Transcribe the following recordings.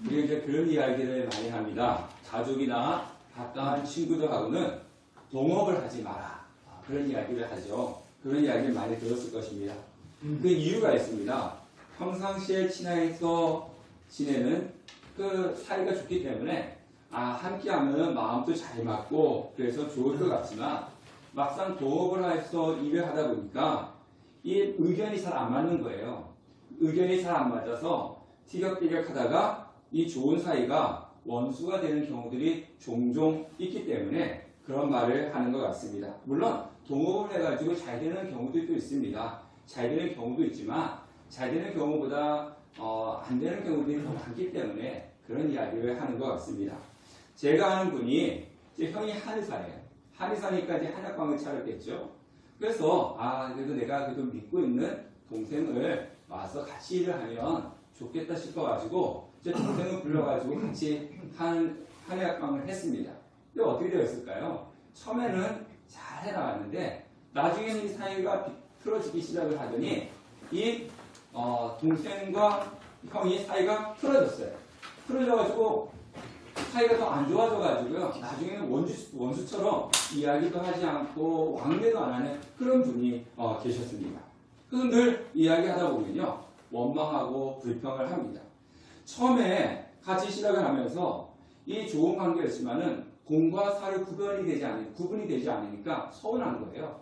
우리가 이제 그런 이야기를 많이 합니다. 가족이나 가까운 친구들하고는 동업을 하지 마라. 그런 이야기를 하죠. 그런 이야기를 많이 들었을 것입니다. 그 이유가 있습니다. 평상시에 친하게서 지내는 그 사이가 좋기 때문에 함께하면 마음도 잘 맞고 그래서 좋을 것 같지만 막상 동업을 해서 일을 하다 보니까 이 의견이 잘 안 맞는 거예요. 의견이 잘 안 맞아서 티격태격하다가 이 좋은 사이가 원수가 되는 경우들이 종종 있기 때문에 그런 말을 하는 것 같습니다. 물론 동업을 해가지고 잘 되는 경우도 있습니다. 잘 되는 경우도 있지만 잘 되는 경우보다 안 되는 경우들이 더 많기 때문에 그런 이야기를 하는 것 같습니다. 제가 아는 분이 제 형이 한의사예요. 한의사니까 이제 한약방을 차렸겠죠. 그래서 그래도 내가 그래도 믿고 있는 동생을 와서 같이 일을 하면 좋겠다 싶어가지고 제 동생을 불러가지고 같이 한의학방을 했습니다. 근데 어떻게 되었을까요? 처음에는 잘 해나갔는데 나중에는 이 사이가 틀어지기 시작을 하더니 이 동생과 형이 사이가 틀어졌어요. 틀어져가지고 사이가 더 안 좋아져가지고요. 나중에는 원수처럼 이야기도 하지 않고 왕래도 안 하는 그런 분이 계셨습니다. 그래서 늘 이야기하다 보면요. 원망하고 불평을 합니다. 처음에 같이 시작을 하면서 이 좋은 관계였지만은 공과 사를 구분이 되지 않으니까 서운한 거예요.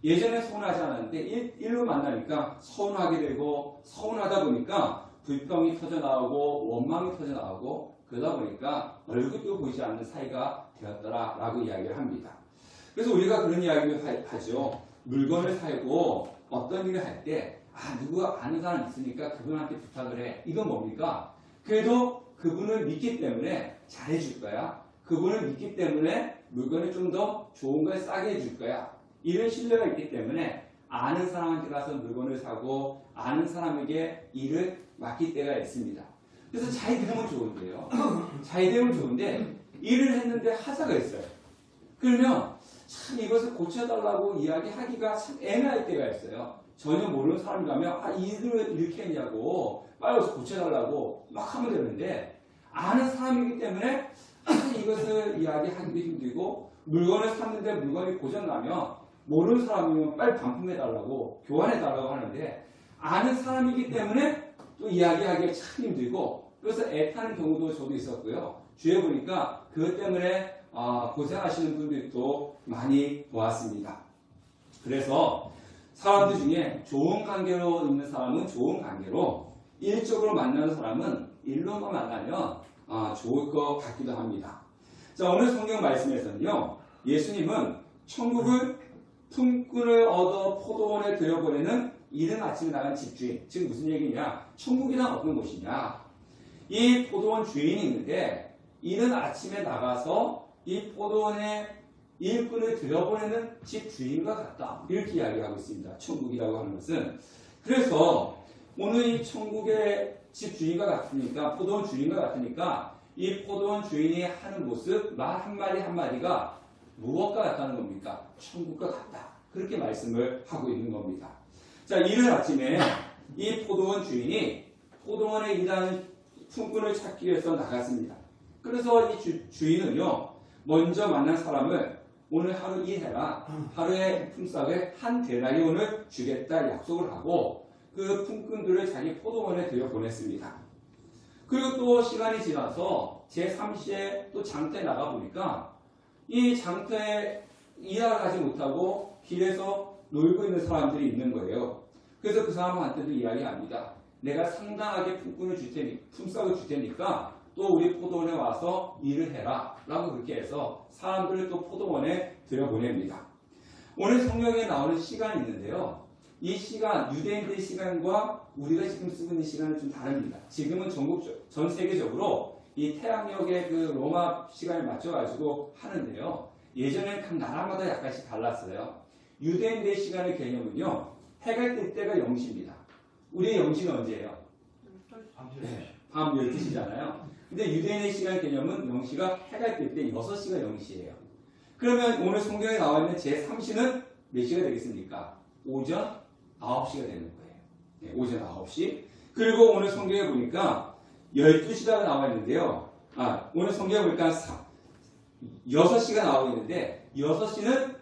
예전에 서운하지 않았는데 일로 만나니까 서운하게 되고 서운하다 보니까 불평이 터져나오고 원망이 터져나오고 그러다 보니까 얼굴도 보이지 않는 사이가 되었더라라고 이야기를 합니다. 그래서 우리가 그런 이야기를 하죠. 물건을 사고 어떤 일을 할 때 누가 아는 사람 있으니까 그분한테 부탁을 해. 이건 뭡니까? 그래도 그분을 믿기 때문에 잘해줄 거야. 그분을 믿기 때문에 물건을 좀 더 좋은 거에 싸게 해줄 거야. 이런 신뢰가 있기 때문에 아는 사람한테 가서 물건을 사고 아는 사람에게 일을 맡길 때가 있습니다. 그래서 잘 되면 좋은데요. 잘 되면 좋은데 일을 했는데 하자가 있어요. 그러면 참 이것을 고쳐달라고 이야기하기가 참 애매할 때가 있어요. 전혀 모르는 사람이 가면 일을 이렇게 했냐고 빨리 와서 고쳐달라고 막 하면 되는데 아는 사람이기 때문에 이것을 이야기하기도 힘들고 물건을 샀는데 물건이 고장나면 모르는 사람이면 빨리 반품해달라고 교환해달라고 하는데 아는 사람이기 때문에 또 이야기하기가 참 힘들고 그래서 애타는 경우도 저도 있었고요. 주위에 보니까 그것 때문에 고생하시는 분들도 많이 보았습니다. 그래서 사람들 중에 좋은 관계로 있는 사람은 좋은 관계로 일적으로 만나는 사람은 일로만 만나면 좋을 것 같기도 합니다. 자, 오늘 성경 말씀에서는요. 예수님은 천국을 품꾼을 얻어 포도원에 들여보내는 이른 아침에 나간 집주인. 즉 무슨 얘기냐? 천국이란 어떤 곳이냐? 이 포도원 주인이 있는데 이른 아침에 나가서 이 포도원에 일꾼을 들여보내는 집주인과 같다. 이렇게 이야기하고 있습니다. 천국이라고 하는 것은. 그래서 오늘 이 천국의 집주인과 같으니까 포도원 주인과 같으니까 이 포도원 주인이 하는 모습 말 한마디 한마디가 무엇과 같다는 겁니까? 천국과 같다. 그렇게 말씀을 하고 있는 겁니다. 자, 이른 아침에 이 포도원 주인이 포도원에 일하는 품꾼을 찾기 위해서 나갔습니다. 그래서 이 주인은요, 먼저 만난 사람을 오늘 하루 일해라. 하루의 품삯에 한 데나리온을 주겠다 약속을 하고 그 품꾼들을 자기 포도원에 들여보냈습니다. 그리고 또 시간이 지나서 제3시에 또 장터에 나가보니까 이 장터에 일하러 가지 못하고 길에서 놀고 있는 사람들이 있는 거예요. 그래서 그 사람한테도 이야기합니다. 내가 상당하게 품꾼을 품삯을 줄 테니까 또 우리 포도원에 와서 일을 해라 라고 그렇게 해서 사람들을 또 포도원에 들여보냅니다. 오늘 성경에 나오는 시간이 있는데요. 이 시간, 유대인들의 시간과 우리가 지금 쓰고 있는 시간은 좀 다릅니다. 지금은 전 세계적으로 이 태양력의 그 로마 시간에 맞춰가지고 하는데요. 예전에는 각 나라마다 약간씩 달랐어요. 유대인들의 시간의 개념은요. 해가 뜰 때가 0시입니다. 우리의 0시는 언제예요? 네, 밤 12시잖아요. 근데 유대인의 시간 개념은 0시가 해가 뜰 때 6시가 0시예요. 그러면 오늘 성경에 나와 있는 제3시는 몇 시가 되겠습니까? 오전 9시가 되는 거예요. 네, 오전 9시. 그리고 오늘 성경에 보니까 12시가 나와 있는데요. 오늘 성경에 보니까 6시가 나오고 있는데 6시는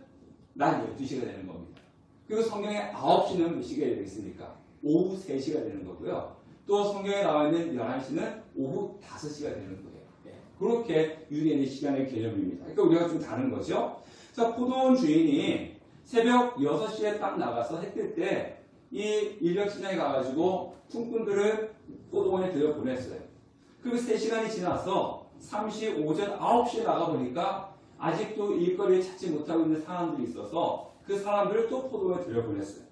낮 12시가 되는 겁니다. 그리고 성경에 9시는 몇 시가 되겠습니까? 오후 3시가 되는 거고요. 또 성경에 나와 있는 11시는 오후 5시가 되는 거예요. 그렇게 유대인의 시간의 개념입니다. 그러니까 우리가 좀 다른 거죠. 자, 포도원 주인이 새벽 6시에 딱 나가서 해 뜰 때 이 인력시장에 가가지고 품꾼들을 포도원에 들여보냈어요. 그리고 3시간이 지나서 잠시 오전 9시에 나가보니까 아직도 일거리를 찾지 못하고 있는 사람들이 있어서 그 사람들을 또 포도원에 들여보냈어요.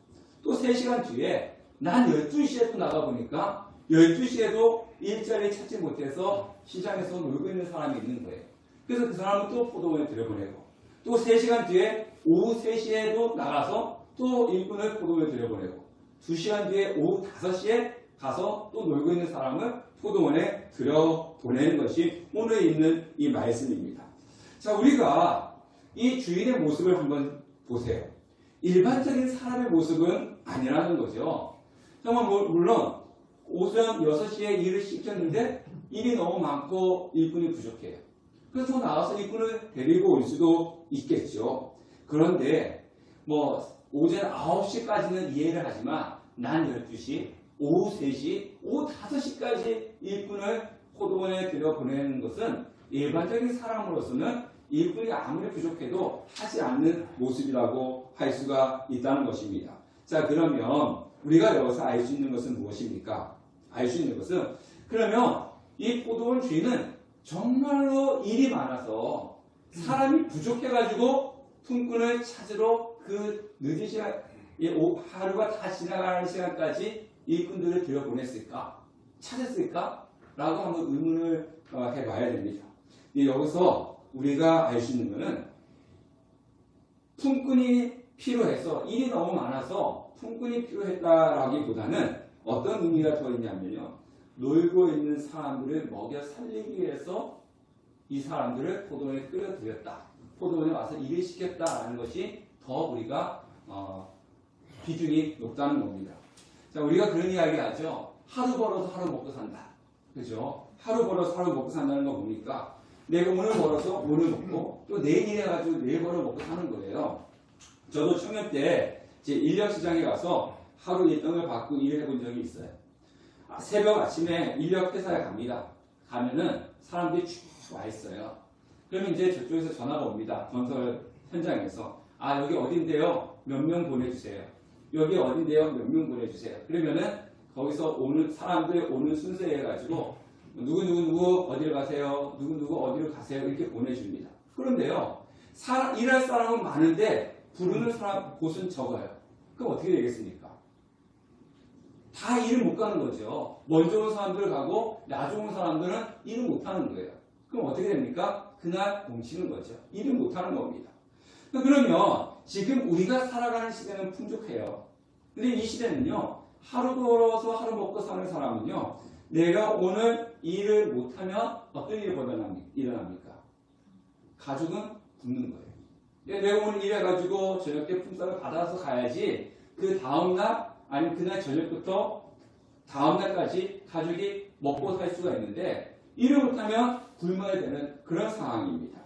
또 3시간 뒤에 난 12시에 또 나가보니까 12시에도 일자리를 찾지 못해서 시장에서 놀고 있는 사람이 있는 거예요. 그래서 그 사람은 또 포도원에 들여보내고 또 3시간 뒤에 오후 3시에도 나가서 또 일꾼을 포도원에 들여보내고 2시간 뒤에 오후 5시에 가서 또 놀고 있는 사람을 포도원에 들여보내는 것이 오늘 있는 이 말씀입니다. 자, 우리가 이 주인의 모습을 한번 보세요. 일반적인 사람의 모습은 아니라는 거죠. 정말 물론 오전 6시에 일을 시켰는데 일이 너무 많고 일꾼이 부족해요. 그래서 나가서 일꾼을 데리고 올 수도 있겠죠. 그런데 오전 9시까지는 이해를 하지만 난 12시, 오후 3시, 오후 5시까지 일꾼을 포도원에 들여보내는 것은 일반적인 사람으로서는 일꾼이 아무리 부족해도 하지 않는 모습이라고 할 수가 있다는 것입니다. 자, 그러면 우리가 여기서 알 수 있는 것은 무엇입니까? 알 수 있는 것은 그러면 이 포도원 주인은 정말로 일이 많아서 사람이 부족해가지고 품꾼을 찾으러 그 늦은 시간, 하루가 다 지나가는 시간까지 일꾼들을 들여보냈을까? 찾았을까? 라고 한번 의문을 해봐야 됩니다. 여기서 우리가 알 수 있는 것은 품꾼이 필요해서 일이 너무 많아서 품꾼이 필요했다라기보다는 어떤 의미가 더 있냐면요. 놀고 있는 사람들을 먹여 살리기 위해서 이 사람들을 포도원에 끌어들였다. 포도원에 와서 일을 시켰다라는 것이 더 우리가 비중이 높다는 겁니다. 자, 우리가 그런 이야기 하죠. 하루 벌어서 하루 먹고 산다. 그죠? 하루 벌어서 하루 먹고 산다는 건 뭡니까? 내가 오늘 벌어서 오늘 먹고 또 내일 일해가지고 내일 벌어 먹고 사는 거예요. 저도 청년 때 제 인력시장에 가서 하루 일당을 받고 일을 해본 적이 있어요. 새벽 아침에 인력 회사에 갑니다. 가면은 사람들이 쭉 와 있어요. 그러면 이제 저쪽에서 전화가 옵니다. 건설 현장에서. 여기 어딘데요? 몇 명 보내주세요. 여기 어딘데요? 몇 명 보내주세요. 그러면은 거기서 오는 사람들 오는 순서에 해가지고 누구 어디로 가세요? 누구 어디로 가세요? 이렇게 보내줍니다. 그런데요, 일할 사람은 많은데 부르는 사람 곳은 적어요. 그럼 어떻게 되겠습니까? 다 일을 못 가는 거죠. 먼저 온 사람들 가고 나중 온 사람들은 일을 못 하는 거예요. 그럼 어떻게 됩니까? 그날 뭉치는 거죠. 일을 못 하는 겁니다. 그러면 지금 우리가 살아가는 시대는 풍족해요. 근데 이 시대는요, 하루 벌어서 하루 먹고 사는 사람은요, 내가 오늘 일을 못하면 어떤 일이 일어납니까? 가족은 굶는 거예요. 내가 오늘 일해가지고 저녁 때 품삯을 받아서 가야지 그 다음날 아니면 그날 저녁부터 다음날까지 가족이 먹고 살 수가 있는데 일을 못하면 굶어야 되는 그런 상황입니다.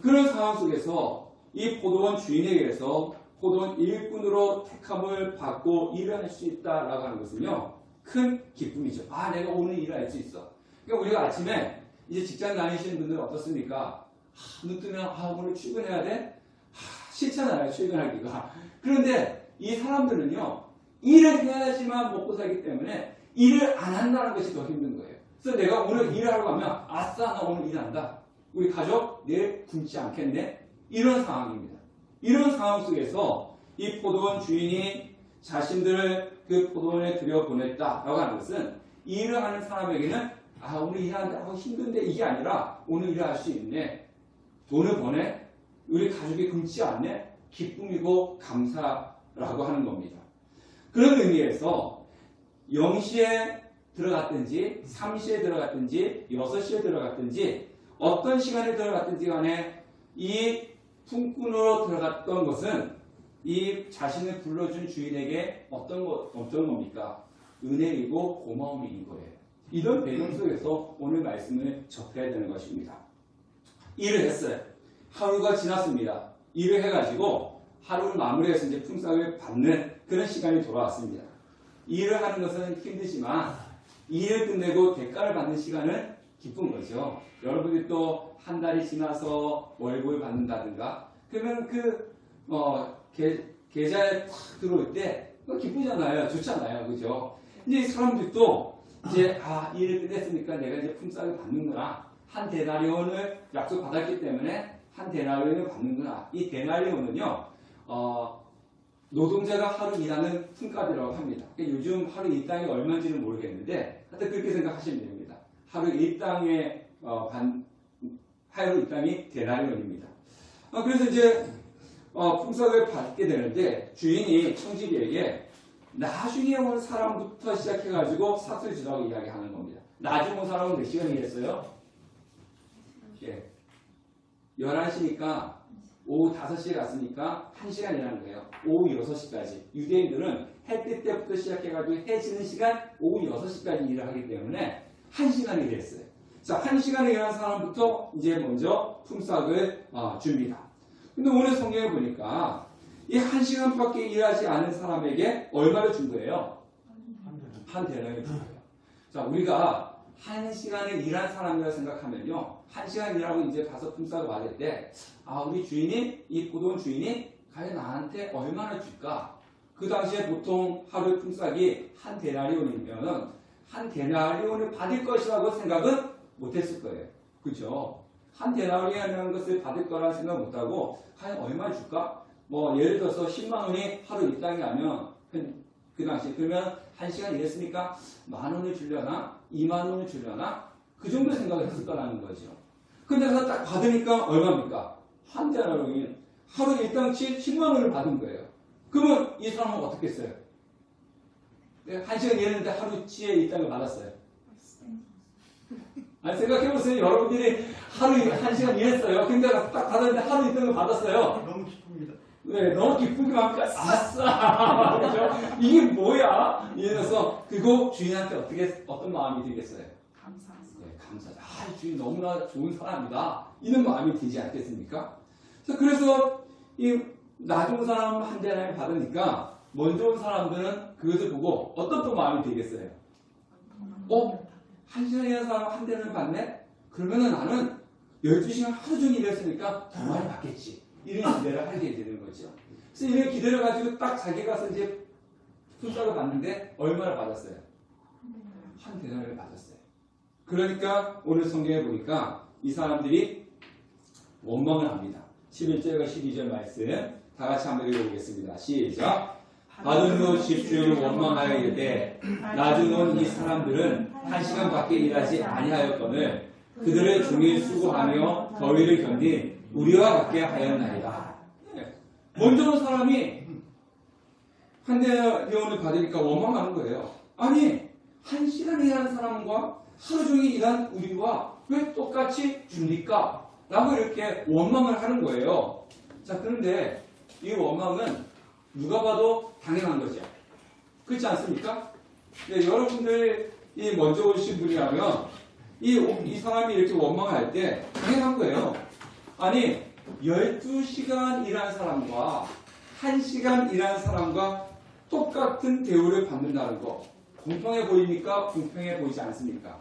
그런 상황 속에서 이 포도원 주인에게서 포도원 일꾼으로 택함을 받고 일을 할 수 있다라고 하는 것은요, 큰 기쁨이죠. 내가 오늘 일을 할 수 있어. 그러니까 우리가 아침에 이제 직장 다니시는 분들은 어떻습니까? 눈 뜨면 오늘 출근해야 돼? 싫잖아요, 출근하기가. 그런데 이 사람들은요, 일을 해야지만 먹고 살기 때문에 일을 안 한다는 것이 더 힘든 거예요. 그래서 내가 오늘 일을 하러 가면 아싸, 나 오늘 일한다. 우리 가족 내일 굶지 않겠네? 이런 상황입니다. 이런 상황 속에서 이 포도원 주인이 자신들을 그 포도원에 들여보냈다라고 하는 것은 일을 하는 사람에게는 오늘 일하는데 힘든데 이게 아니라 오늘 일할 수 있네. 돈을 버네. 우리 가족이 굶지 않네. 기쁨이고 감사라고 하는 겁니다. 그런 의미에서 0시에 들어갔든지 3시에 들어갔든지 6시에 들어갔든지 어떤 시간에 들어갔든지 간에 이 품꾼으로 들어갔던 것은 이 자신을 불러준 주인에게 어떤 겁니까? 은혜이고 고마움인 거예요. 이런 배경 속에서 오늘 말씀을 접해야 되는 것입니다. 일을 했어요. 하루가 지났습니다. 일을 해가지고 하루를 마무리해서 이제 품삯을 받는 그런 시간이 돌아왔습니다. 일을 하는 것은 힘들지만 일을 끝내고 대가를 받는 시간은 기쁜 거죠. 여러분들이 또 한 달이 지나서 월급을 받는다든가 그러면 계좌에 탁 들어올 때 기쁘잖아요. 좋잖아요. 그죠? 이제 사람들도 이제 일을 끝냈으니까 내가 이제 품삯을 받는구나. 한 데나리온을 약속받았기 때문에 한 데나리온을 받는구나. 이 데나리온은요, 노동자가 하루 일하는 품값이라고 합니다. 그러니까 요즘 하루 일당이 얼마인지는 모르겠는데, 하여튼 그렇게 생각하시면 됩니다. 하루 일당의, 하루 일당이 데나리온입니다. 그래서 이제, 품삯을 받게 되는데, 주인이 청지기에게 나중에 온 사람부터 시작해가지고 삭슬 주라고 이야기하는 겁니다. 나중에 온 사람은 몇 시간 일했어요? 예. 11시니까 오후 5시에 갔으니까 1시간 일하는 거예요. 오후 6시까지. 유대인들은 해 뜰 때부터 시작해가지고 해 지는 시간 오후 6시까지 일을 하기 때문에 1시간을 일했어요. 자, 1시간을 일한 사람부터 이제 먼저 품삯을 줍니다. 근데 오늘 성경에 보니까 이 1시간밖에 일하지 않은 사람에게 얼마를 준 거예요? 한 데나리온을 준 거예요. 자, 우리가 1시간을 일한 사람이라고 생각하면요. 1시간 일하고 이제 가서 품삯을 받을 때, 우리 주인이, 이 포도원 주인이 과연 나한테 얼마나 줄까? 그 당시에 보통 하루의 품삯이 한 데나리온이면은 한 데나리온을 받을 것이라고 생각은 못 했을 거예요. 그죠? 한 데나리온이라는 것을 받을 거라는 생각 못 하고, 과연 얼마 줄까? 뭐, 예를 들어서 10만 원이 하루 일당이 하면, 그 당시에, 그러면 1시간 일했으니까 10,000원을 주려나? 20,000원을 주려나? 그 정도 생각을 했을 거라는 거죠. 근데 그래서 딱 받으니까 얼마입니까? 한 데나리온이 하루 일당치 10만 원을 받은 거예요. 그러면 이 사람은 어떻게 했어요? 1시간 일했는데 하루치의 일당을 받았어요. 아니, 생각해보세요. 여러분들이 하루 1시간 일했어요. 근데 딱 받았는데 하루 일당을 받았어요. 너무 기쁩니다. 네, 너무 기쁘게 하니까 아싸! 그렇죠? 이게 뭐야? 이래서 그거 주인한테 어떤 마음이 들겠어요? 감사하죠. 네, 감사하죠. 주인 너무나 좋은 사람이다. 이런 마음이 들지 않겠습니까? 그래서 이 나중 사람 한 대나리 받으니까 먼저 온 사람들은 그것을 보고 어떤 또 마음이 들겠어요? 1시간 일한 사람 한 대나리 받네? 그러면은 나는 12시간 하루 종일 일했으니까 더 많이 받겠지. 이런 기대를 하게 되는 거죠. 그래서 이런 기대를 가지고 딱 자기 가서 이제 품삯을 받는데 얼마를 받았어요? 한 데나리를 받았어요. 그러니까 오늘 성경에 보니까 이 사람들이 원망을 합니다. 11절과 12절 말씀 다 같이 한번 읽어보겠습니다. 시작. 받은 후 집주인은 원망하여 이르되 나중 온 이 사람들은 1시간밖에 일하지 아니하였거늘 그들의 종일 수고하며 더위를 견딘 우리와 같게 하였나이다. 먼저 온 사람이 한 데나리온을 받으니까 원망하는 거예요. 아니 1시간 일하는 사람과 하루 종일 일한 우리와 왜 똑같이 줍니까? 라고 이렇게 원망을 하는 거예요. 자, 그런데 이 원망은 누가 봐도 당연한 거죠. 그렇지 않습니까? 네, 여러분들이 먼저 오신 분이라면 이 사람이 이렇게 원망을 할 때 당연한 거예요. 아니 12시간 일한 사람과 1시간 일한 사람과 똑같은 대우를 받는다는 거 공평해 보입니까? 공평해 보이지 않습니까?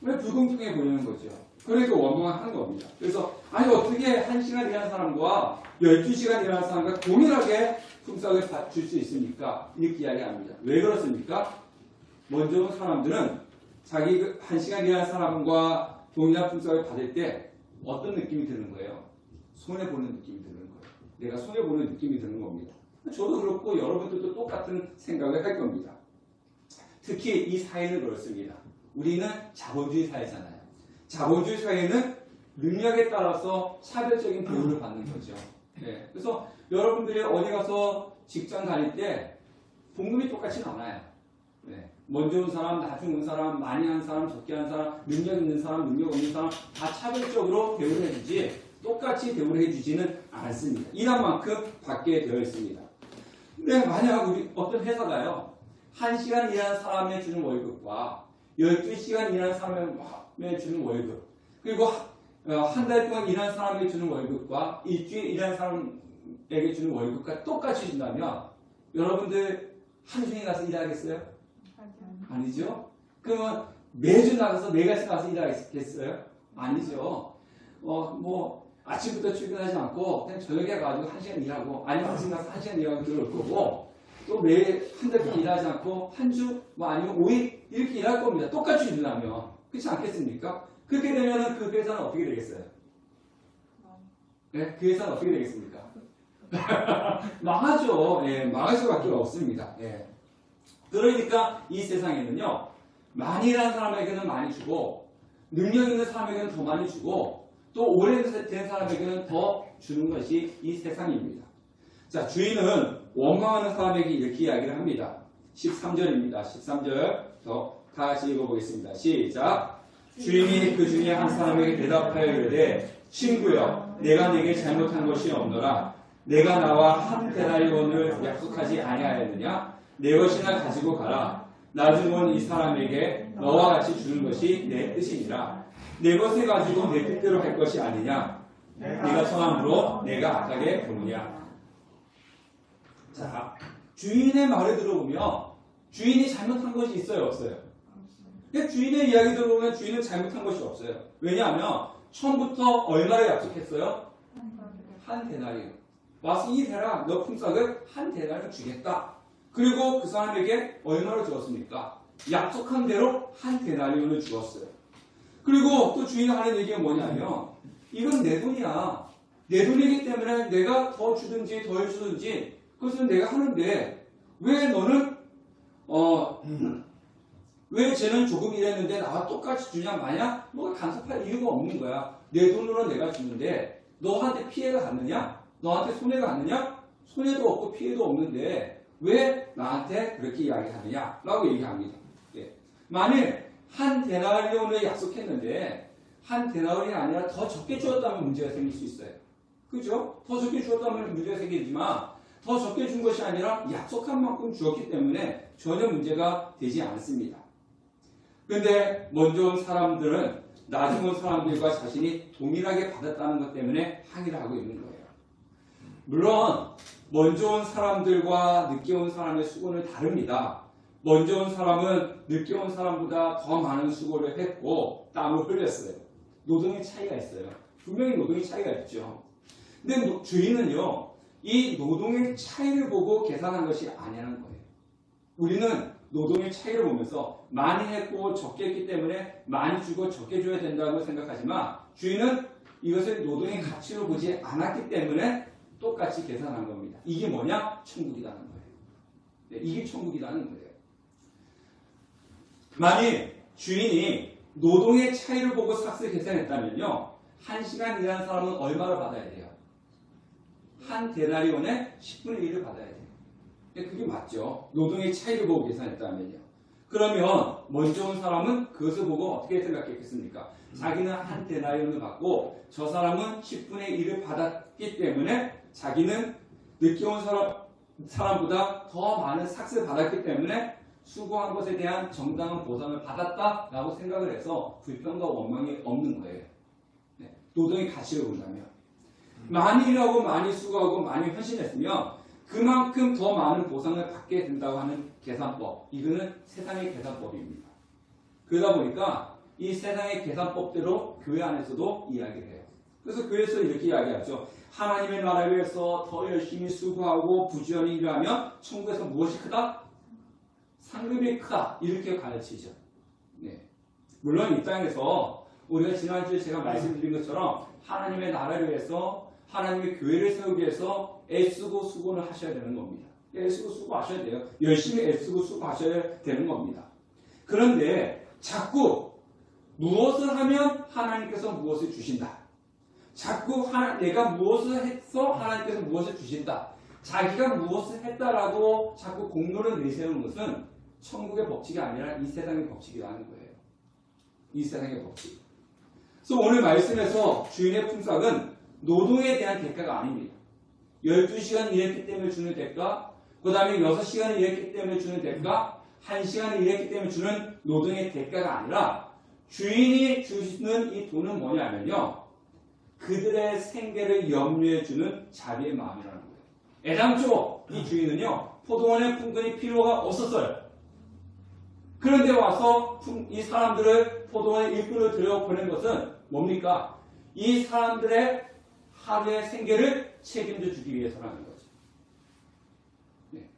왜 불공평해 보이는 거죠? 그러니까 원망을 하는 겁니다. 그래서 아니 어떻게 1시간 일한 사람과 12시간 일한 사람과 동일하게 품삯을 줄 수 있습니까? 이렇게 이야기합니다. 왜 그렇습니까? 먼저 온 사람들은 자기 1시간 일한 사람과 동일한 품삯을 받을 때 어떤 느낌이 드는 거예요? 손해보는 느낌이 드는 거예요. 내가 손해보는 느낌이 드는 겁니다. 저도 그렇고 여러분들도 똑같은 생각을 할 겁니다. 특히 이 사회는 그렇습니다. 우리는 자본주의 사회잖아요. 자본주의 사회는 능력에 따라서 차별적인 대우를 받는 거죠. 네. 그래서 여러분들이 어디 가서 직장 다닐 때 봉급이 똑같지는 않아요. 네. 먼저 온 사람, 나중 온 사람, 많이 한 사람, 적게 한 사람, 능력 있는 사람, 능력 없는 사람 다 차별적으로 대우를 해주지 똑같이 대우를 해주지는 않습니다. 일한 만큼 받게 되어 있습니다. 근데 만약 우리 어떤 회사가요 1시간 일한 사람에 주는 월급과 12시간 일하는 사람에 주는 월급, 그리고 한 달 동안 일하는 사람에게 주는 월급과 일주일 일하는 사람에게 주는 월급과 똑같이 준다면 여러분들 하루 종일 가서 일하겠어요? 아니죠? 그러면 매주 나가서 매일같이 나가서 일하겠어요? 아니죠. 뭐 아침부터 출근하지 않고 그냥 저녁에 가지고 1시간 일하고, 아니면 아침 가서 1시간 일하고 들어올 거고, 또 매일 한 달 동안 일하지 않고 한 주, 뭐 아니면 5일 이렇게 일할 겁니다. 똑같이 일하면. 그렇지 않겠습니까? 그렇게 되면은 그 회사는 어떻게 되겠어요? 네? 그 회사는 어떻게 되겠습니까? 망하죠. 예, 망할 수밖에 없습니다. 예. 그러니까 이 세상에는요, 많이 일하는 사람에게는 많이 주고, 능력 있는 사람에게는 더 많이 주고, 또 오래된 사람에게는 더 주는 것이 이 세상입니다. 자, 주인은 원망하는 사람에게 이렇게 이야기를 합니다. 13절입니다. 13절 다 같이 읽어보겠습니다. 시작. 주인이 그 중에 한 사람에게 대답하여 이르되 친구여, 내가 네게 잘못한 것이 없노라. 내가 나와 한 데나리온을 약속하지 아니하였느냐? 내 것이나 가지고 가라. 나중은 이 사람에게 너와 같이 주는 것이 내 뜻이니라. 내 것을 가지고 내 뜻대로 할 것이 아니냐? 네가 선함으로 내가 악하게 보느냐? 자, 주인의 말을 들어보면 주인이 잘못한 것이 있어요, 없어요? 주인의 이야기 들어보면 주인은 잘못한 것이 없어요. 왜냐하면 처음부터 얼마를 약속했어요? 한 데나리온. 와서 이 대라, 너 품삯을 한 데나리온 주겠다. 그리고 그 사람에게 얼마를 주었습니까? 약속한 대로 한 데나리온을 주었어요. 그리고 또 주인이 하는 얘기가 뭐냐면, 이건 내 돈이야. 내 돈이기 때문에 내가 더 주든지 덜 주든지 그것은 내가 하는데, 왜 너는 왜 쟤는 조금 일했는데 나와 똑같이 주냐 마냐? 뭐가 간섭할 이유가 없는 거야. 내 돈으로 내가 주는데 너한테 피해가 갔느냐? 너한테 손해가 갔느냐? 손해도 없고 피해도 없는데 왜 나한테 그렇게 이야기하느냐? 라고 얘기합니다. 예. 만일 한 데나리온을 약속했는데 한 데나리온이 아니라 더 적게 주었다면 문제가 생길 수 있어요. 그죠? 더 적게 주었다면 문제가 생기지만 더 적게 준 것이 아니라 약속한 만큼 주었기 때문에 전혀 문제가 되지 않습니다. 근데 먼저 온 사람들은 나중 온 사람들과 자신이 동일하게 받았다는 것 때문에 항의를 하고 있는 거예요. 물론 먼저 온 사람들과 늦게 온 사람의 수고는 다릅니다. 먼저 온 사람은 늦게 온 사람보다 더 많은 수고를 했고 땀을 흘렸어요. 노동의 차이가 있어요. 분명히 노동의 차이가 있죠. 근데 주인은요, 이 노동의 차이를 보고 계산한 것이 아니라는 거예요. 우리는 노동의 차이를 보면서 많이 했고 적게 했기 때문에 많이 주고 적게 줘야 된다고 생각하지만 주인은 이것을 노동의 가치로 보지 않았기 때문에 똑같이 계산한 겁니다. 이게 뭐냐? 천국이라는 거예요. 네, 이게 천국이라는 거예요. 만일 주인이 노동의 차이를 보고 삭스 계산했다면요, 1시간 일하는 사람은 얼마를 받아야 돼요? 한 데나리온에 10분의 1을 받아야 돼요. 그게 맞죠. 노동의 차이를 보고 계산했다면요. 그러면 먼저 온 사람은 그것을 보고 어떻게 생각했겠습니까? 자기는 한 데나리온을 받고 저 사람은 10분의 1을 받았기 때문에 자기는 늦게 온 사람보다 더 많은 삭스를 받았기 때문에 수고한 것에 대한 정당한 보상을 받았다라고 생각을 해서 불평과 원망이 없는 거예요. 네. 노동의 가치를 본다면. 많이 일하고 많이 수고하고 많이 헌신했으면 그만큼 더 많은 보상을 받게 된다고 하는 계산법. 이거는 세상의 계산법입니다. 그러다 보니까 이 세상의 계산법대로 교회 안에서도 이야기를 해요. 그래서 교회에서 이렇게 이야기하죠. 하나님의 나라를 위해서 더 열심히 수고하고 부지런히 일하면 천국에서 무엇이 크다? 상급이 크다. 이렇게 가르치죠. 네. 물론 이 땅에서 우리가 지난주에 제가 말씀드린 것처럼 하나님의 나라를 위해서 하나님의 교회를 세우기 위해서 애쓰고 수고는 하셔야 되는 겁니다. 애쓰고 수고하셔야 돼요. 열심히 애쓰고 수고하셔야 되는 겁니다. 그런데 자꾸 무엇을 하면 하나님께서 무엇을 주신다. 자꾸 내가 무엇을 해서 하나님께서 무엇을 주신다. 자기가 무엇을 했다라고 자꾸 공로를 내세우는 것은 천국의 법칙이 아니라 이 세상의 법칙이라는 거예요. 이 세상의 법칙. 그래서 오늘 말씀에서 주인의 품삯은 노동에 대한 대가가 아닙니다. 12시간 일했기 때문에 주는 대가, 그 다음에 6시간 일했기 때문에 주는 대가, 한 시간을 일했기 때문에 주는 노동의 대가가 아니라 주인이 주시는 이 돈은 뭐냐면요. 그들의 생계를 염려해 주는 자비의 마음이라는 거예요. 애당초 이 주인은요. 포도원의 품꾼이 필요가 없었어요. 그런데 와서 이 사람들을 포도원에 일꾼을 들여보낸 것은 뭡니까? 이 사람들의 하루의 생계를 책임져 주기 위해서라는 거죠. 네.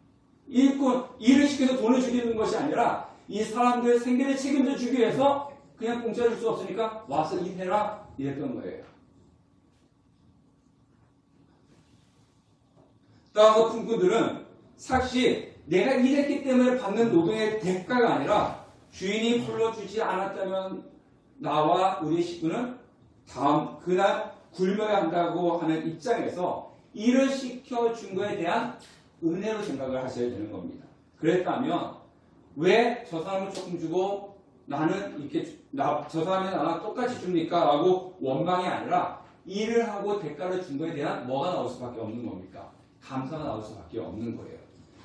일꾼, 일을 시켜서 돈을 주기는 것이 아니라 이 사람들의 생계를 책임져 주기 위해서 그냥 공짜로 줄 수 없으니까 와서 일해라 이랬던 거예요. 따라서 품꾼들은 삭시 내가 일했기 때문에 받는 노동의 대가가 아니라 주인이 불러주지 않았다면 나와 우리 식구는 다음 그날 굶어야 한다고 하는 입장에서 일을 시켜준 것에 대한 은혜로 생각을 하셔야 되는 겁니다. 그랬다면 왜 저 사람은 조금 주고 나는 이렇게 저 사람이 나랑 똑같이 줍니까? 라고 원망이 아니라 일을 하고 대가를 준 것에 대한 뭐가 나올 수밖에 없는 겁니까? 감사가 나올 수밖에 없는 거예요.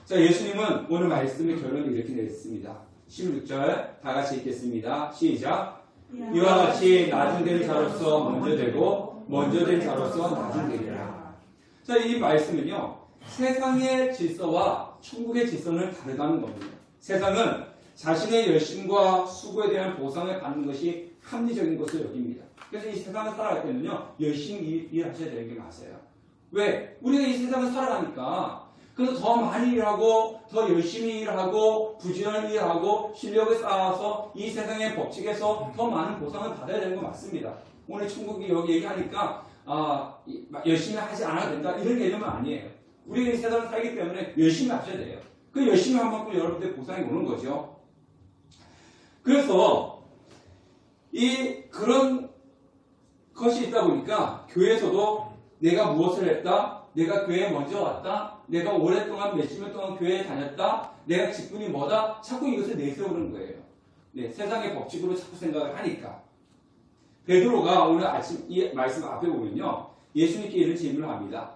자, 예수님은 오늘 말씀의 결론을 이렇게 냈습니다. 16절 다 같이 읽겠습니다. 시작. 이와 같이 낮은 된 자로서 먼저 되고 먼저 된 자로서 낮은 되리라. 자, 이 말씀은요. 세상의 질서와 천국의 질서는 다르다는 겁니다. 세상은 자신의 열심과 수고에 대한 보상을 받는 것이 합리적인 것을 여깁니다. 그래서 이 세상을 살아갈 때는요. 열심히 일하셔야 되는 게 맞아요. 왜? 우리가 이 세상을 살아가니까 그래서 더 많이 일하고 더 열심히 일하고 부지런히 일하고 실력을 쌓아서 이 세상의 법칙에서 더 많은 보상을 받아야 되는 건 맞습니다. 오늘 천국이 여기 얘기하니까 열심히 하지 않아도 된다 이런 개념은 아니에요. 우리가 이 세상을 살기 때문에 열심히 하셔야 돼요. 그 열심히 한 만큼 여러분들 보상이 오는 거죠. 그래서 그런 것이 있다 보니까 교회에서도 내가 무엇을 했다, 내가 교회에 먼저 왔다, 내가 오랫동안 몇십 년 동안 교회에 다녔다, 내가 직분이 뭐다, 자꾸 이것을 내세우는 거예요. 네, 세상의 법칙으로 자꾸 생각을 하니까. 베드로가 오늘 아침 이 말씀 앞에 보면요, 예수님께 이런 질문을 합니다.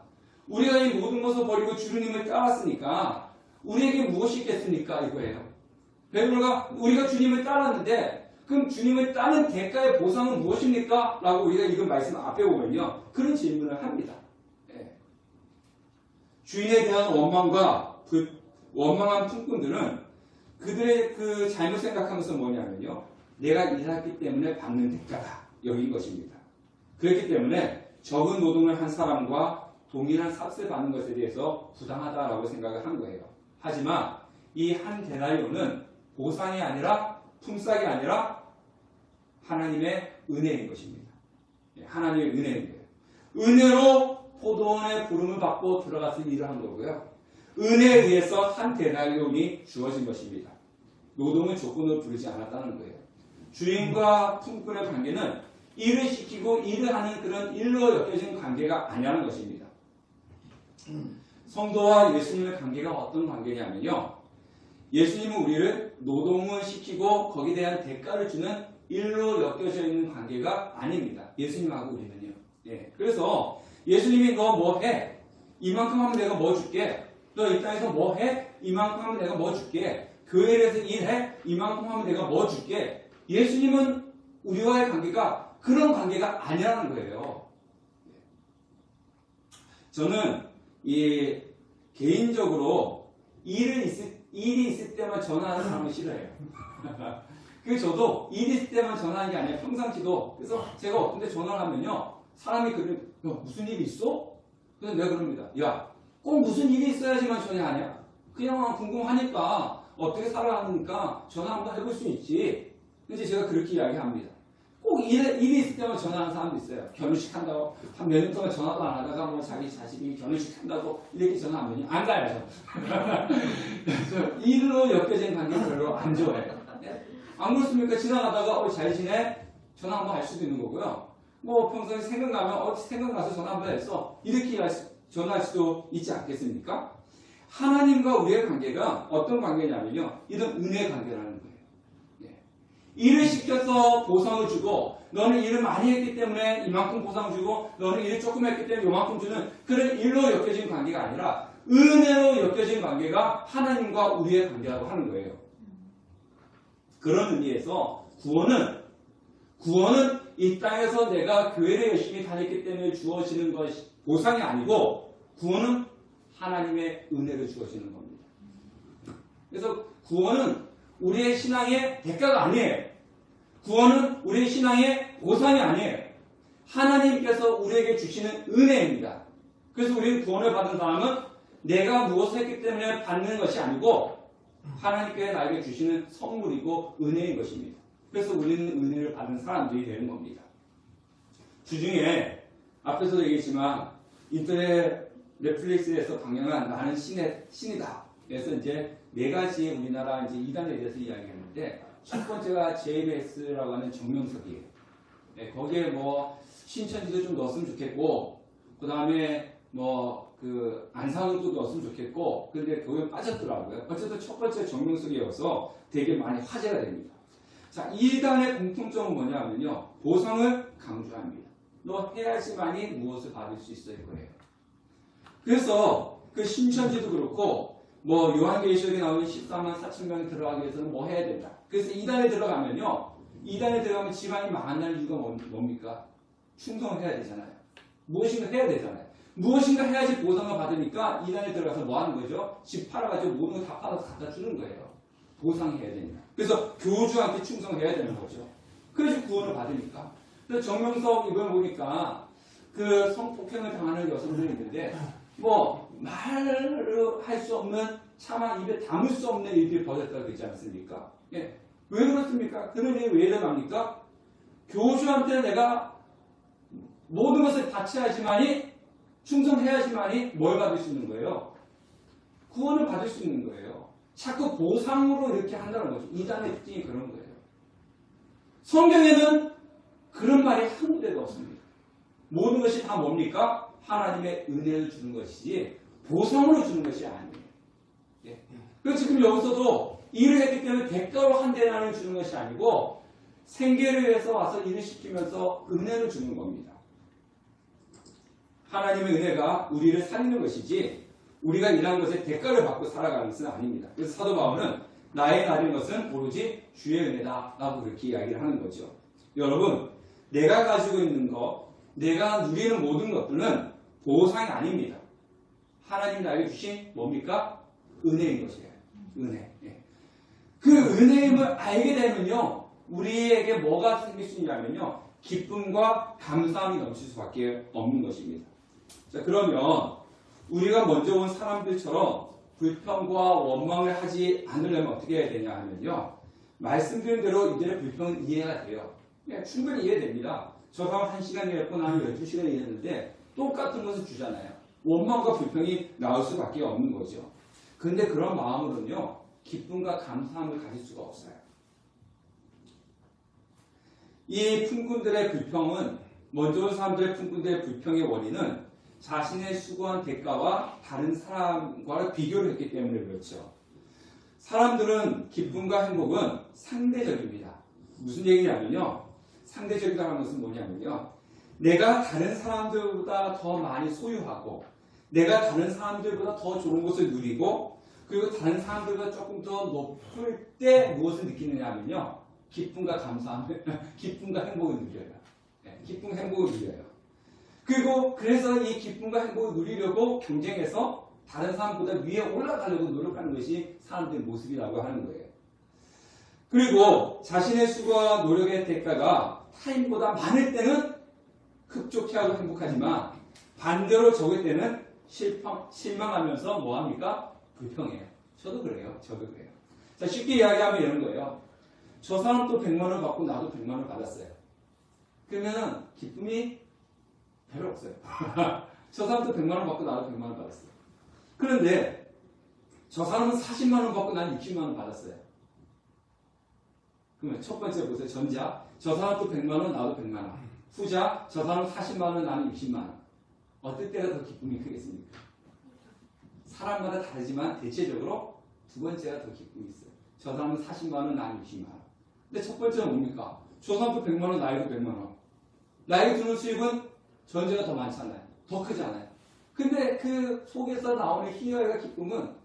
우리가 이 모든 것을 버리고 주님을 따랐으니까 우리에게 무엇이 있겠습니까? 이거예요. 베드로가 우리가 주님을 따랐는데 그럼 주님을 따른 대가의 보상은 무엇입니까? 라고 우리가 이건 말씀 앞에 보면요, 그런 질문을 합니다. 네. 주인에 대한 원망한 품꾼들은 그들의 그 잘못 생각한 것은 뭐냐면요, 내가 일했기 때문에 받는 대가다 여긴 것입니다. 그렇기 때문에 적은 노동을 한 사람과 동일한 삭스를 받는 것에 대해서 부당하다라고 생각을 한 거예요. 하지만 이 한 데나리온은 보상이 아니라 품삯이 아니라 하나님의 은혜인 것입니다. 하나님의 은혜인 거예요. 은혜로 포도원의 부름을 받고 들어가서 일을 한 거고요. 은혜에 의해서 한 데나리온이 주어진 것입니다. 노동을 조건으로 부르지 않았다는 거예요. 주인과 품꾼의 관계는 일을 시키고 일을 하는 그런 일로 엮여진 관계가 아니라는 것입니다. 성도와 예수님의 관계가 어떤 관계냐면요, 예수님은 우리를 노동을 시키고 거기에 대한 대가를 주는 일로 엮여져 있는 관계가 아닙니다. 예수님하고 우리는요. 예. 그래서 예수님이 너 뭐 해? 이만큼 하면 내가 뭐 줄게. 너 이 땅에서 뭐 해? 이만큼 하면 내가 뭐 줄게. 교회에서 일해? 이만큼 하면 내가 뭐 줄게. 예수님은 우리와의 관계가 그런 관계가 아니라는 거예요. 저는 개인적으로 일이 있을 때만 전화하는 사람을 싫어해요. 그 저도 일이 있을 때만 전화하는 게 아니라 평상시도. 그래서 제가 어떤 데 전화를 하면요, 사람이 그래, 야, 무슨 일이 있어? 그래서 내가 그럽니다. 야, 꼭 무슨 일이 있어야지만 전화하냐? 그냥 궁금하니까 어떻게 살아가니까 전화 한번 해볼 수 있지. 이제 제가 그렇게 이야기합니다. 꼭 일이 있을 때만 전화하는 사람도 있어요. 결혼식 한다고 한 몇 년 동안 전화도 안 하다가 뭐 자기 자식이 결혼식 한다고 이렇게 전화하면 안 가요. 그래서 일로 엮여진 관계 별로 안 좋아해요. 안 그렇습니까? 지나가다가 잘 지내? 전화 한번 할 수도 있는 거고요. 뭐 평소에 생각나면 생각나서 전화 한번 해서 이렇게 전화할 수도 있지 않겠습니까? 하나님과 우리의 관계가 어떤 관계냐면요, 이런 은혜의 관계라는 거예요. 일을 시켜서 보상을 주고, 너는 일을 많이 했기 때문에 이만큼 보상 주고, 너는 일을 조금 했기 때문에 이만큼 주는 그런 일로 엮여진 관계가 아니라 은혜로 엮여진 관계가 하나님과 우리의 관계라고 하는 거예요. 그런 의미에서 구원은 이 땅에서 내가 교회를 열심히 다녔기 때문에 주어지는 것이 보상이 아니고 구원은 하나님의 은혜로 주어지는 겁니다. 그래서 구원은 우리의 신앙의 대가가 아니에요. 구원은 우리의 신앙의 보상이 아니에요. 하나님께서 우리에게 주시는 은혜입니다. 그래서 우리는 구원을 받은 사람은 내가 무엇을 했기 때문에 받는 것이 아니고 하나님께 나에게 주시는 선물이고 은혜인 것입니다. 그래서 우리는 은혜를 받은 사람들이 되는 겁니다. 주중에 앞에서도 얘기했지만 인터넷 넷플릭스에서 방영한 나는 신이다. 그래서 이제 네 가지의 우리나라 이제 이단에 대해서 이야기했는데 첫 번째가 JBS라고 하는 정명석이에요. 네, 거기에 뭐 신천지도 좀 넣었으면 좋겠고 그 다음에 뭐 그 안상도 넣었으면 좋겠고 근데 거기에 빠졌더라고요. 어쨌든 첫 번째 정명석이어서 되게 많이 화제가 됩니다. 자, 이단의 공통점은 뭐냐면요. 보상을 강조합니다. 너 해야지만이 무엇을 받을 수 있을 거예요. 그래서 그 신천지도 그렇고 뭐 요한계시록에 나오는 14만 4천 명이 들어가기 위해서는 뭐 해야 된다. 그래서 이단에 들어가면요. 이단에 들어가면 집안이 망한다는 이유가 뭡니까? 충성을 해야 되잖아요. 무엇인가 해야 되잖아요. 무엇인가 해야지 보상을 받으니까 이단에 들어가서 뭐 하는 거죠? 집 팔아가지고 모든 거 다 팔아서 갖다 주는 거예요. 보상해야 되니까. 그래서 교주한테 충성해야 되는 거죠. 그래서 구원을 받으니까. 그래서 정명석 이걸 보니까 그 성폭행을 당하는 여성들이 있는데 뭐 말을 할 수 없는 차마 입에 담을 수 없는 일들이 벌어졌다고 그러지 않습니까? 예. 왜 그렇습니까? 그런 일이 왜 일어납니까? 교주한테 내가 모든 것을 바쳐야지만이 충성해야지만이 뭘 받을 수 있는 거예요? 구원을 받을 수 있는 거예요. 자꾸 보상으로 이렇게 한다는 거죠. 이단의 특징이 그런 거예요. 성경에는 그런 말이 한 군데도 없습니다. 모든 것이 다 뭡니까? 하나님의 은혜를 주는 것이지 보상으로 주는 것이 아니에요. 예. 그래서 지금 여기서도 일을 했기 때문에 대가로 한 대나를 주는 것이 아니고 생계를 위해서 와서 일을 시키면서 은혜를 주는 겁니다. 하나님의 은혜가 우리를 살리는 것이지 우리가 일한 것에 대가를 받고 살아가는 것은 아닙니다. 그래서 사도 바울은 나의 날인 것은 오로지 주의 은혜다 라고 그렇게 이야기를 하는 거죠. 여러분, 내가 가지고 있는 것, 내가 누리는 모든 것들은 보상이 아닙니다. 하나님 나에게 주신 뭡니까? 은혜인 것이에요. 은혜. 예. 그 은혜임을 알게 되면요, 우리에게 뭐가 생길 수 있냐면요, 기쁨과 감사함이 넘칠 수밖에 없는 것입니다. 자, 그러면 우리가 먼저 온 사람들처럼 불평과 원망을 하지 않으려면 어떻게 해야 되냐 하면요, 말씀드린 대로 이들의 불평은 이해가 돼요. 그냥 충분히 이해됩니다. 저 사람 1시간 일했고 나는 12시간 일했는데 똑같은 것을 주잖아요. 원망과 불평이 나올 수밖에 없는 거죠. 근데 그런 마음으로는요, 기쁨과 감사함을 가질 수가 없어요. 이 품꾼들의 불평은, 먼저 온 사람들의 품꾼들의 불평의 원인은 자신의 수고한 대가와 다른 사람과를 비교를 했기 때문에 그렇죠. 사람들은 기쁨과 행복은 상대적입니다. 무슨 얘기냐면요, 상대적이라는 것은 뭐냐면요, 내가 다른 사람들보다 더 많이 소유하고 내가 다른 사람들보다 더 좋은 것을 누리고 그리고 다른 사람들보다 조금 더 높을 때 무엇을 느끼느냐 하면요, 기쁨과 감사함, 기쁨과 행복을 누려요. 네, 기쁨, 행복을 누려요. 그리고 그래서 이 기쁨과 행복을 누리려고 경쟁해서 다른 사람보다 위에 올라가려고 노력하는 것이 사람들의 모습이라고 하는 거예요. 그리고 자신의 수고와 노력의 대가가 타인보다 많을 때는 흡족해하고 행복하지만 반대로 적을 때는 실망하면서 뭐합니까? 불평해요. 저도 그래요. 자, 쉽게 이야기하면 이런 거예요. 저 사람도 100만 원 받고 나도 100만 원 받았어요. 그러면 기쁨이 별로 없어요. 저 사람도 100만 원 받고 나도 100만 원 받았어요. 그런데 저 사람은 40만 원 받고 난 60만 원 받았어요. 그러면 첫 번째 보세요. 전자, 저 사람도 100만 원, 나도 100만 원. 후자, 저 사람은 40만 원, 나는 60만 원. 어떨 때가 더 기쁨이 크겠습니까? 사람마다 다르지만 대체적으로 두 번째가 더 기쁨이 있어요. 저 사람은 40만 원, 나는 60만 원. 근데 첫 번째는 뭡니까? 저 사람도 100만 원, 나에도 100만 원. 나에게 주는 수익은 전제가 더 많잖아요. 더 크잖아요. 근데 그 속에서 나오는 희열과 기쁨은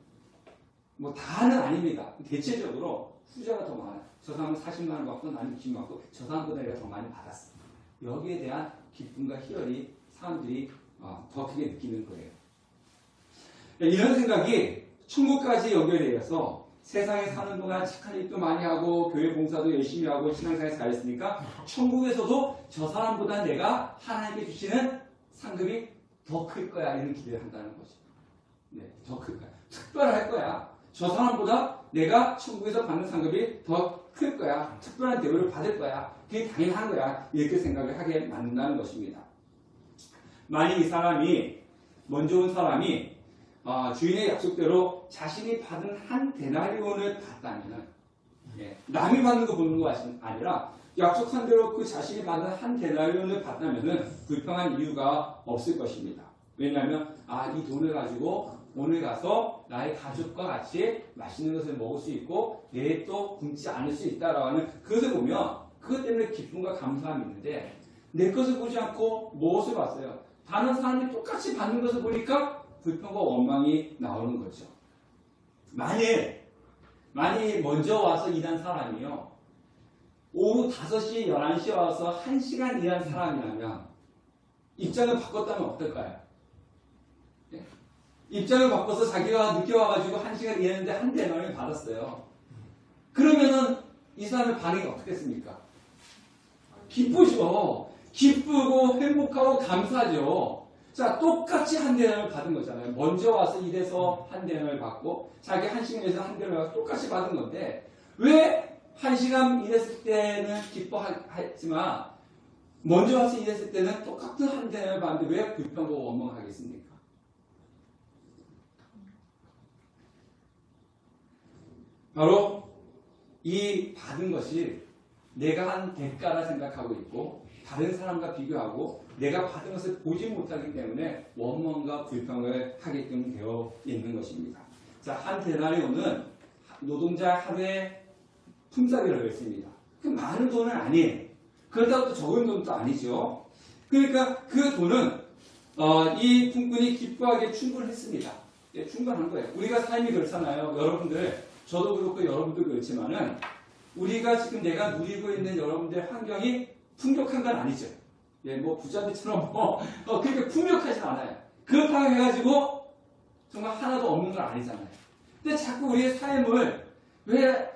뭐 다는 아닙니다. 대체적으로 후자가 더 많아요. 저 사람은 40만 원 받고 나는 60만 원 받고 저 사람보다 내가 더 많이 받았어. 여기에 대한 기쁨과 희열이 사람들이 더 크게 느끼는 거예요. 이런 생각이 천국까지 연결되어서 세상에 사는 동안 착한 일도 많이 하고 교회 봉사도 열심히 하고 신앙생활 잘했으니까 천국에서도 저 사람보다 내가 하나님께 주시는 상급이 더 클 거야 이런 기대를 한다는 거죠. 네, 더 클 거야. 특별할 거야. 저 사람보다 내가 천국에서 받는 상급이 더 클 거야. 특별한 대우를 받을 거야. 그게 당연한 거야. 이렇게 생각을 하게 만든다는 것입니다. 만약 이 사람이 먼저 온 사람이 주인의 약속대로 자신이 받은 한 데나리온을 받다면 남이 받는 거 보는 거 아니라 약속한 대로 그 자신이 받은 한 데나리온을 받다면 불평한 이유가 없을 것입니다. 왜냐하면 이 돈을 가지고 오늘 가서 나의 가족과 같이 맛있는 것을 먹을 수 있고 내일 또 굶지 않을 수 있다라고 하는 그것을 보면 그것 때문에 기쁨과 감사함이 있는데 내 것을 보지 않고 무엇을 봤어요? 다른 사람이 똑같이 받는 것을 보니까 불평과 원망이 나오는 거죠. 만일 먼저 와서 일한 사람이요. 오후 5시, 11시에 와서 1시간 일한 사람이라면 입장을 바꿨다면 어떨까요? 네? 입장을 바꿔서 자기가 늦게 와가지고 1시간 일했는데 한 데나리온을 받았어요. 그러면은 이 사람의 반응이 어떻겠습니까? 기쁘죠. 기쁘고 행복하고 감사하죠. 자, 똑같이 한 데나리온을 받은 거잖아요. 먼저 와서 일해서 한 데나리온을 받고 자기 1시간 일해서 한 데나리온을 받고 똑같이 받은 건데 왜 1시간 일했을 때는 기뻐하지만 먼저 와서 일했을 때는 똑같은 한 데나리온을 받는데 왜 불평과 원망하겠습니까? 바로 이 받은 것이 내가 한 대가라 생각하고 있고 다른 사람과 비교하고 내가 받은 것을 보지 못하기 때문에 원망과 불평을 하게끔 되어 있는 것입니다. 자, 한 데나리온은 노동자 하루에 품삯이라고 했습니다. 그 많은 돈은 아니에요. 그렇다고 또 적은 돈도 아니죠. 그러니까 그 돈은 이 품꾼이 기뻐하기에 충분했습니다. 예, 충분한 거예요. 우리가 삶이 그렇잖아요. 여러분들, 저도 그렇고 여러분도 그렇지만은 우리가 지금 내가 누리고 있는 여러분들의 환경이 풍족한 건 아니죠. 예, 뭐 부자들처럼 그렇게 풍족하진 않아요. 그렇다고 해가지고 정말 하나도 없는 건 아니잖아요. 근데 자꾸 우리의 삶을 왜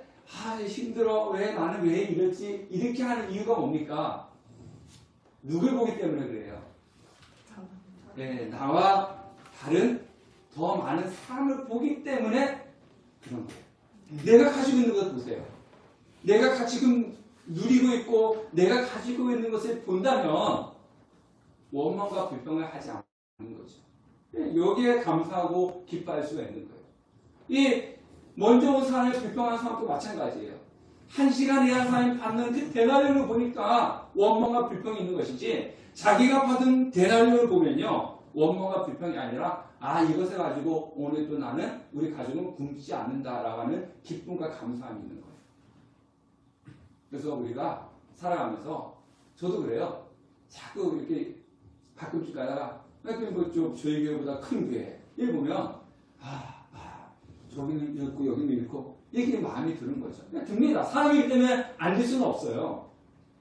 힘들어, 왜 나는 왜 이랬지 이렇게 하는 이유가 뭡니까? 누굴 보기 때문에 그래요. 네, 나와 다른 더 많은 사람을 보기 때문에 그런 거예요. 내가 가지고 있는 것 보세요. 내가 지금 누리고 있고 내가 가지고 있는 것을 본다면 원망과 불평을 하지 않는 거죠. 여기에 감사하고 기뻐할 수가 있는 거예요. 이 먼저 온 사람이 불평한 사람도 마찬가지예요. 1시간 일한 사람이 받는 그 데나리온을 보니까 원망과 불평이 있는 것이지 자기가 받은 데나리온을 보면요 원망과 불평이 아니라 이것을 가지고 오늘 또 나는 우리 가족은 굶지 않는다라고 하는 기쁨과 감사함이 있는 거예요. 그래서 우리가 살아가면서 저도 그래요. 자꾸 이렇게 가끔씩 가다가 좀 저희 교회보다 큰 교회 여기 보면 저기는 이렇고 여기는 이렇고 이게 마음이 드는 거죠. 그냥 듭니다. 사람이기 때문에 안 될 수는 없어요.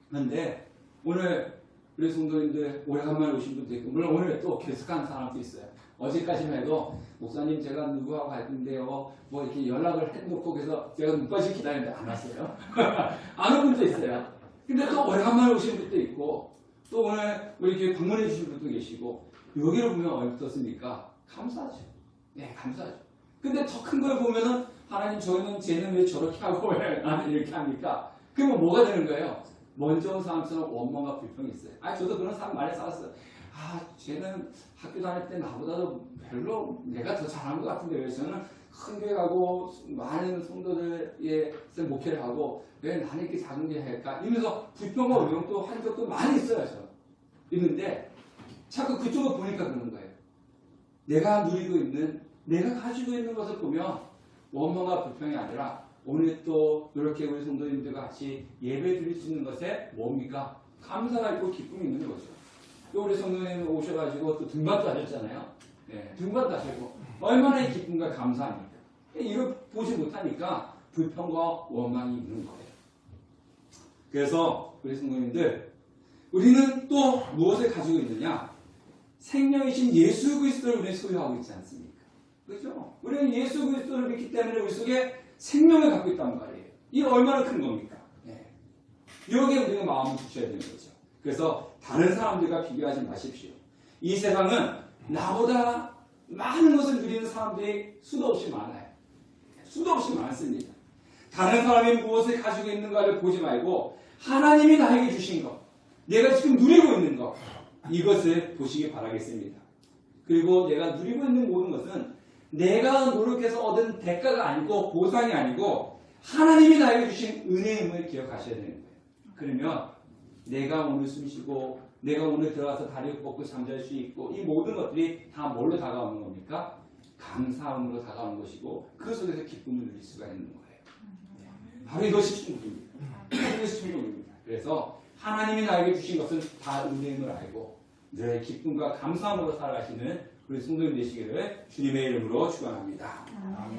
그런데 오늘 우리 성도님들 오래간만에 오신 분도 있고 물론 오늘 또 계속하는 사람도 있어요. 어제까지만 해도 목사님 제가 누구하고 갈 건데요. 뭐 이렇게 연락을 해놓고 그래서 제가 눈까지 기다리는데 안 왔어요. 안 온 분도 있어요. 근데 또 오래간만에 오신 분도 있고 또 오늘 우리 교회 방문해 주신 분도 계시고 여기를 보면 어떻습니까? 감사하죠. 네, 감사하죠. 근데 더 큰 걸 보면은 하나님 쟤는 왜 저렇게 하고 왜 나는 이렇게 합니까? 그러면 뭐가 되는 거예요? 먼저 온 사람처럼 원망과 불평이 있어요. 저도 그런 사람 많이 살았어요. 쟤는 학교 다닐 때 나보다도 별로 내가 더 잘한 것 같은데 왜 저는 큰 교회 가고 많은 성도들의 목회를 하고 왜 나는 이렇게 작은 게 할까? 이러면서 불평과 원망도 한 적도 많이 있어요. 저. 있는데 자꾸 그쪽을 보니까 그러는 거예요. 내가 누리고 있는 내가 가지고 있는 것을 보면 원망과 불평이 아니라 오늘 또 이렇게 우리 성도님들과 같이 예배 드릴 수 있는 것에 뭡니까? 감사가 있고 기쁨이 있는 거죠. 또 우리 성도님 오셔가지고 또 등반도 하셨잖아요. 네, 등반도 하시고 얼마나 기쁨과 감사합니까? 이걸 보지 못하니까 불평과 원망이 있는 거예요. 그래서 우리 성도님들, 우리는 또 무엇을 가지고 있느냐? 생명이신 예수 그리스도를 우리는 소유하고 있지 않습니까? 그렇죠? 우리는 예수 그리스도를 믿기 때문에 우리 속에 생명을 갖고 있단 말이에요. 이 얼마나 큰 겁니까? 네. 여기에 우리가 마음을 두셔야 되는 거죠. 그래서 다른 사람들과 비교하지 마십시오. 이 세상은 나보다 많은 것을 누리는 사람들이 수도 없이 많아요. 수도 없이 많습니다. 다른 사람이 무엇을 가지고 있는가를 보지 말고 하나님이 나에게 주신 것, 내가 지금 누리고 있는 것, 이것을 보시기 바라겠습니다. 그리고 내가 누리고 있는 모든 것은 내가 노력해서 얻은 대가가 아니고 보상이 아니고 하나님이 나에게 주신 은혜임을 기억하셔야 되는 거예요. 그러면 내가 오늘 숨쉬고 내가 오늘 들어가서 다리 뻗고 잠잘 수 있고 이 모든 것들이 다 뭘로 다가오는 겁니까? 감사함으로 다가오는 것이고 그 속에서 기쁨을 누릴 수가 있는 거예요. 바로 이것이 천국입니다. 이것이 천국입니다. 그래서 하나님이 나에게 주신 것은 다 은혜임을 알고 늘 기쁨과 감사함으로 살아가시는 우리 성도님 되시기를 주님의 이름으로 축원합니다.